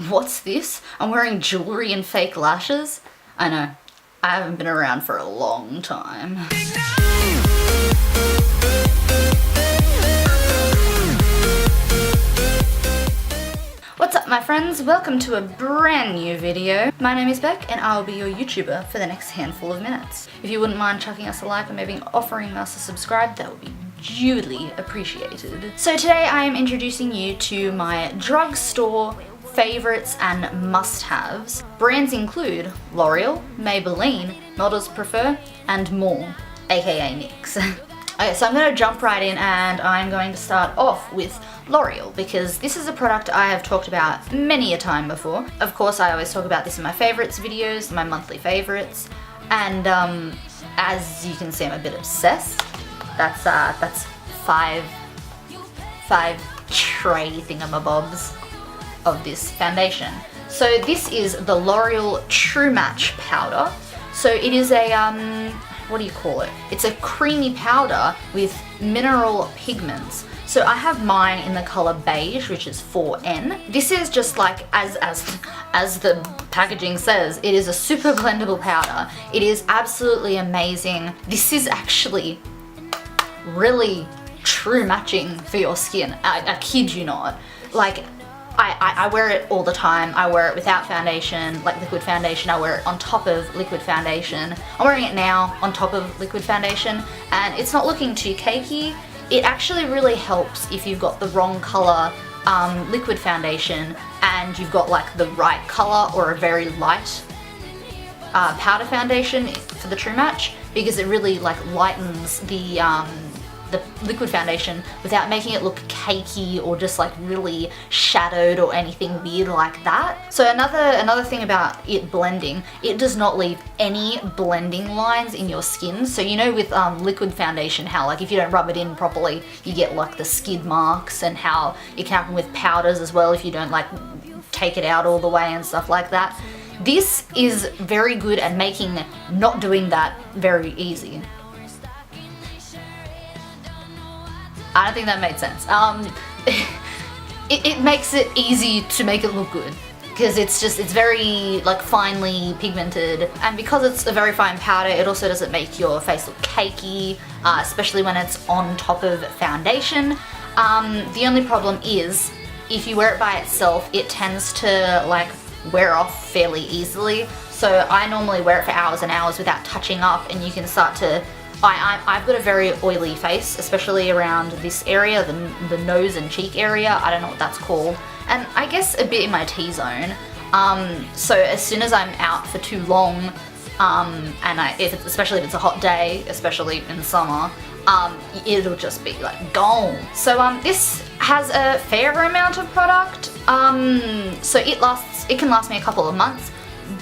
What's this? I'm wearing jewelry and fake lashes? I know, I haven't been around for a long time. What's up my friends? Welcome to a brand new video. My name is Beck and I will be your YouTuber for the next handful of minutes. If you wouldn't mind chucking us a like or maybe offering us a subscribe, that would be duly appreciated. So today I am introducing you to my drugstore favorites and must-haves. Brands include L'Oreal, Maybelline, Models Prefer, and more, aka NYX. Okay, so I'm going to jump right in and I'm going to start off with L'Oreal because this is a product I have talked about many a time before. Of course, I always talk about this in my favorites videos, my monthly favorites, and as you can see, I'm a bit obsessed. That's five tray thingamabobs of this foundation. So this is the L'Oreal True Match powder. So it is a what do you call it? It's a creamy powder with mineral pigments. So I have mine in the color beige, which is 4N. This is just like, as the packaging says, it is a super blendable powder. It is absolutely amazing. This is actually really true matching for your skin. I kid you not. Like, I wear it all the time. I wear it without foundation, like liquid foundation. I wear it on top of liquid foundation. I'm wearing it now on top of liquid foundation and it's not looking too cakey. It actually really helps if you've got the wrong color liquid foundation and you've got like the right color or a very light powder foundation for the True Match, because it really like lightens the liquid foundation without making it look cakey or just like really shadowed or anything weird like that. So another thing about it blending, it does not leave any blending lines in your skin. So you know with liquid foundation how like if you don't rub it in properly you get like the skid marks, and how it can happen with powders as well if you don't like take it out all the way and stuff like that. This is very good at making not doing that very easy. I don't think that made sense. It makes it easy to make it look good because it's very like finely pigmented, and because it's a very fine powder, it also doesn't make your face look cakey, especially when it's on top of foundation. The only problem is if you wear it by itself, it tends to like wear off fairly easily. So I normally wear it for hours and hours without touching up, and you can start to I've got a very oily face, especially around this area, the nose and cheek area. I don't know what that's called. And I guess a bit in my T-zone. So as soon as I'm out for too long, especially if it's a hot day, especially in summer, it'll just be like gone. So this has a fair amount of product. So it can last me a couple of months.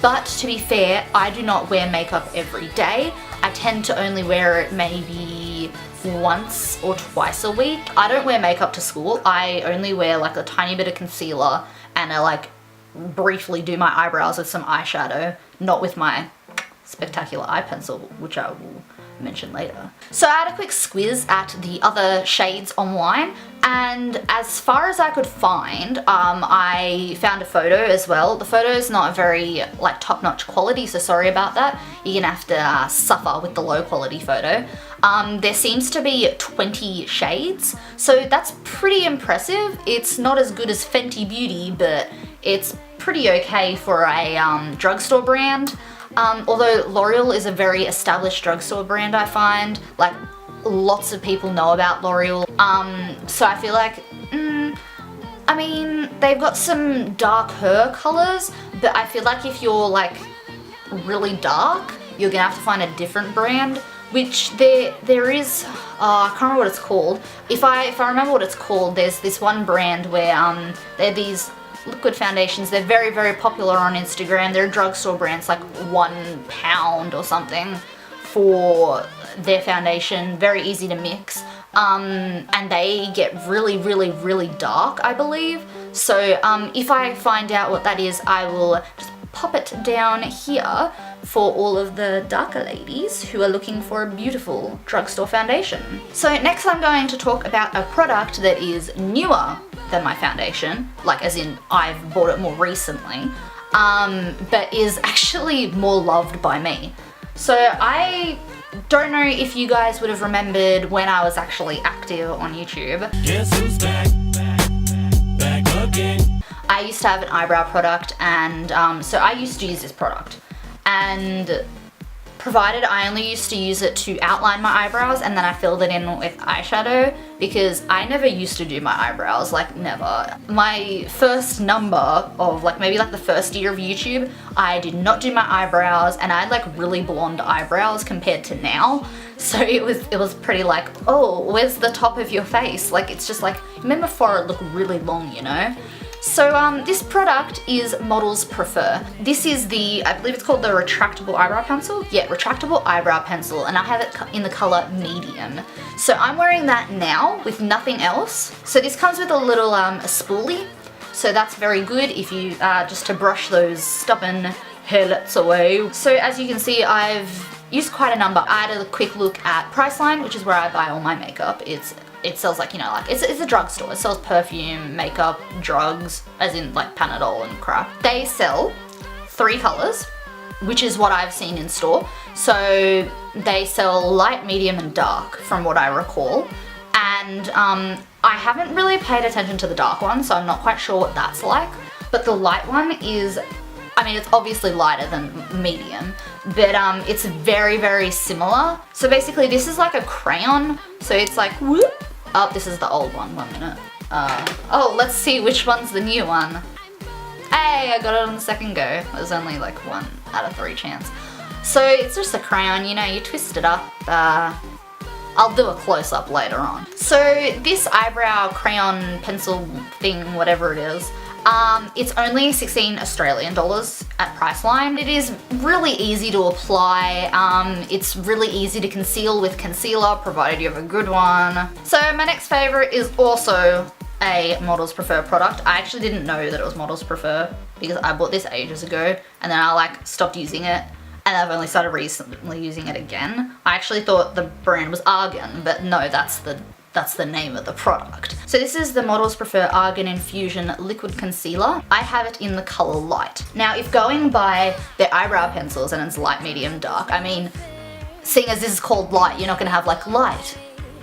But to be fair, I do not wear makeup every day. I tend to only wear it maybe once or twice a week. I don't wear makeup to school. I only wear like a tiny bit of concealer and I like briefly do my eyebrows with some eyeshadow, not with my spectacular eye pencil, which I will mention later. So I had a quick squiz at the other shades online, and as far as I could find, I found a photo as well. The photo is not very like top-notch quality, so sorry about that. You're gonna have to suffer with the low quality photo. There seems to be 20 shades, so that's pretty impressive. It's not as good as Fenty Beauty, but it's pretty okay for a drugstore brand. Although L'Oreal is a very established drugstore brand, I find. Like, lots of people know about L'Oreal. So I feel like, I mean, they've got some darker colors, but I feel like if you're like really dark, you're gonna have to find a different brand, which there is, I can't remember what it's called. If I remember what it's called, there's this one brand where they're these liquid foundations. They're very, very popular on Instagram. They're drugstore brands, like £1 or something for their foundation. Very easy to mix. And they get really, really, really dark, I believe. So if I find out what that is, I will just pop it down here for all of the darker ladies who are looking for a beautiful drugstore foundation. So next I'm going to talk about a product that is newer than my foundation, like as in I've bought it more recently, but is actually more loved by me. So I don't know if you guys would have remembered when I was actually active on YouTube. Guess who's back again. I used to have an eyebrow product, and so I used to use this product, and provided I only used to use it to outline my eyebrows, and then I filled it in with eyeshadow, because I never used to do my eyebrows, like never. My first number of like maybe like the first year of YouTube, I did not do my eyebrows, and I had like really blonde eyebrows compared to now. So it was pretty like, oh, where's the top of your face? Like it's just like, you made my forehead look really long, you know? So this product is Models Prefer. This is the, I believe it's called the Retractable Eyebrow Pencil. Yeah, Retractable Eyebrow Pencil, and I have it in the color medium. So I'm wearing that now with nothing else. So this comes with a little a spoolie. So that's very good if you, just to brush those stubborn hairlets away. So as you can see, I've used quite a number. I had a quick look at Priceline, which is where I buy all my makeup. It sells like, you know, like it's a drugstore. It sells perfume, makeup, drugs, as in like Panadol and crap. They sell 3 colors, which is what I've seen in store. So they sell light, medium, and dark from what I recall. And I haven't really paid attention to the dark one, so I'm not quite sure what that's like. But the light one is, I mean, it's obviously lighter than medium, but it's very, very similar. So basically this is like a crayon. So it's like, whoop. Oh, this is the old one, 1 minute. Oh, let's see which one's the new one. Hey, I got it on the second go. There's only like 1 out of 3 chance. So it's just a crayon, you know, you twist it up. I'll do a close-up later on. So this eyebrow crayon pencil thing, whatever it is, it's only 16 Australian dollars at Priceline. It is really easy to apply. It's really easy to conceal with concealer, provided you have a good one. So my next favorite is also a Models Prefer product. I actually didn't know that it was Models Prefer because I bought this ages ago, and then I like stopped using it, and I've only started recently using it again. I actually thought the brand was Argan, but no, that's the name of the product. So this is the Models Prefer Argan Infusion Liquid Concealer. I have it in the color light. Now, if going by their eyebrow pencils and it's light, medium, dark, I mean, seeing as this is called light, you're not gonna have like light.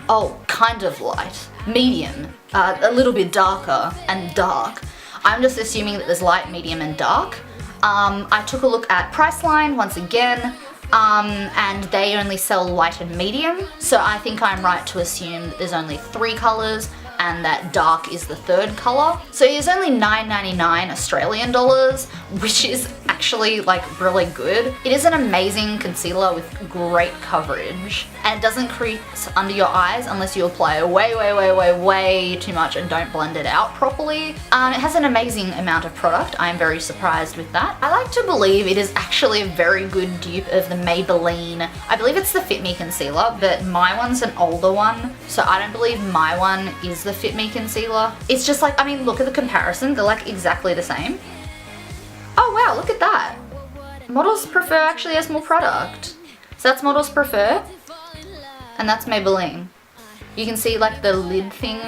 Oh, kind of light. Medium, a little bit darker, and dark. I'm just assuming that there's light, medium, and dark. I took a look at Priceline once again, and they only sell light and medium, so I think I'm right to assume that there's only 3 colors and that dark is the 3rd color. So it's only $9.99 Australian dollars, which is actually like really good. It is an amazing concealer with great coverage, and it doesn't crease under your eyes unless you apply way too much and don't blend it out properly. It has an amazing amount of product. I'm very surprised with that. I like to believe it is actually a very good dupe of the Maybelline, I believe it's the Fit Me concealer, but my one's an older one, so I don't believe my one is the Fit Me concealer. It's just like, I mean, look at the comparison, they're like exactly the same. Oh wow, look at that. Models Prefer actually has more product. So that's Models Prefer, and that's Maybelline. You can see like the lid thing.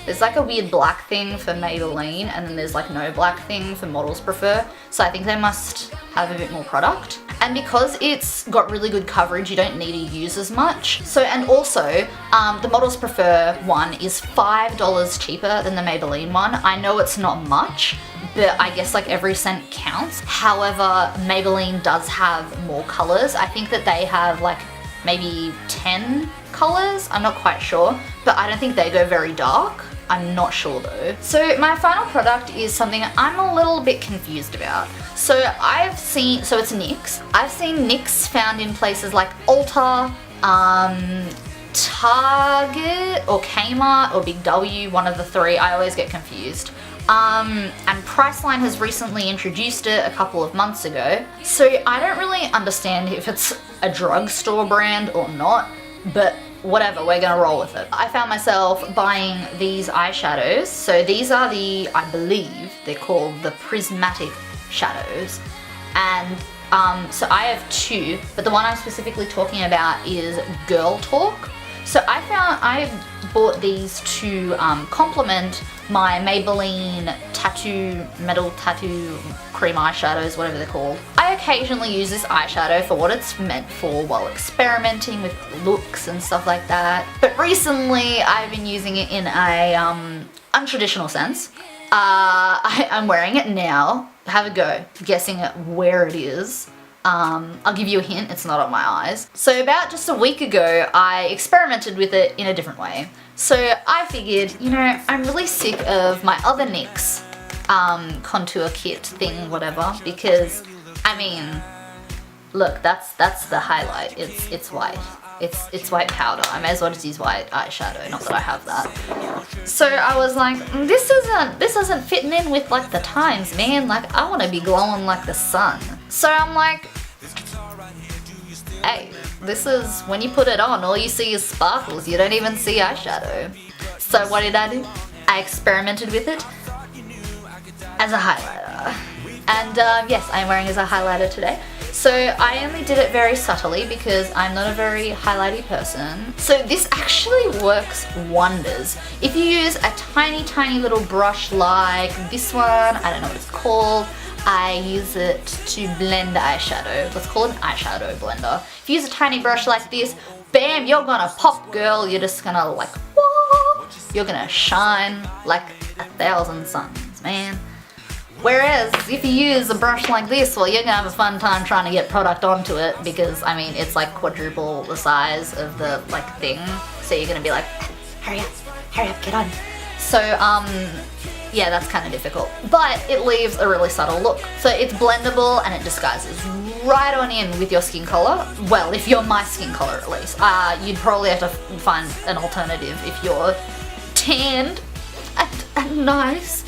There's like a weird black thing for Maybelline, and then there's like no black thing for Models Prefer. So I think they must have a bit more product. And because it's got really good coverage, you don't need to use as much. So, and also, the Models Prefer one is $5 cheaper than the Maybelline one. I know it's not much, but I guess like every cent counts. However, Maybelline does have more colors. I think that they have like maybe 10 colors. I'm not quite sure, but I don't think they go very dark. I'm not sure though. So my final product is something I'm a little bit confused about. So I've seen, so it's NYX. I've seen NYX found in places like Ulta, Target, or Kmart, or Big W, one of the 3. I always get confused. And Priceline has recently introduced it a couple of months ago. So I don't really understand if it's a drugstore brand or not, but whatever, we're gonna roll with it. I found myself buying these eyeshadows. So these are the, I believe, they're called the Prismatic shadows. And so I have 2, but the one I'm specifically talking about is Girl Talk. So I bought these to complement my Maybelline metal tattoo cream eyeshadows, whatever they're called. I occasionally use this eyeshadow for what it's meant for while experimenting with looks and stuff like that. But recently I've been using it in a untraditional sense. I'm wearing it now. Have a go guessing at where it is. I'll give you a hint, it's not on my eyes. So about just a week ago, I experimented with it in a different way. So I figured, you know, I'm really sick of my other NYX contour kit thing, whatever, because, I mean, look, that's the highlight. It's white. It's white powder. I may as well just use white eyeshadow, not that I have that. So I was like, this isn't fitting in with like the times, man. Like I want to be glowing like the sun. So I'm like, hey, this is when you put it on, all you see is sparkles. You don't even see eyeshadow. So what did I do? I experimented with it as a highlighter. And yes, I'm wearing it as a highlighter today. So I only did it very subtly because I'm not a very highlighty person. So this actually works wonders. If you use a tiny little brush like this one, I don't know what it's called, I use it to blend eyeshadow. Let's call it an eyeshadow blender. If you use a tiny brush like this, bam, you're gonna pop, girl. You're just gonna like, whoa, you're gonna shine like 1,000 suns, man. Whereas if you use a brush like this, well, you're gonna have a fun time trying to get product onto it because, I mean, it's like quadruple the size of the like thing. So you're gonna be like, hurry up, get on. So, yeah, that's kind of difficult. But it leaves a really subtle look. So it's blendable and it disguises right on in with your skin color. Well, if you're my skin color at least. You'd probably have to find an alternative if you're tanned and nice.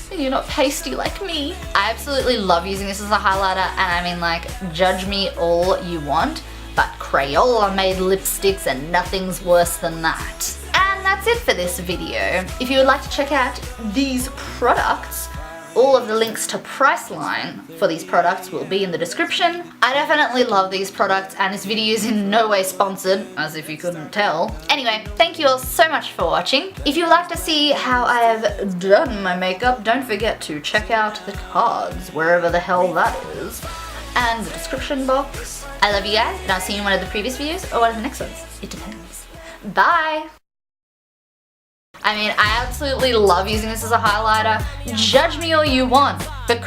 You're not pasty like me. I absolutely love using this as a highlighter, and I mean, like, judge me all you want, but Crayola made lipsticks and nothing's worse than that. And that's it for this video. If you would like to check out these products, all of the links to Priceline for these products will be in the description. I definitely love these products, and this video is in no way sponsored, as if you couldn't tell. Anyway, thank you all so much for watching. If you'd like to see how I've done my makeup, don't forget to check out the cards, wherever the hell that is, and the description box. I love you guys, and I'll see you in one of the previous videos, or one of the next ones. It depends. Bye! I mean, I absolutely love using this as a highlighter. Judge me all you want, but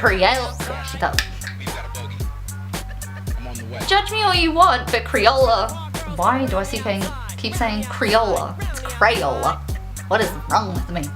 Judge me all you want, but Crayola. Why do I keep saying Crayola? It's Crayola. What is wrong with me?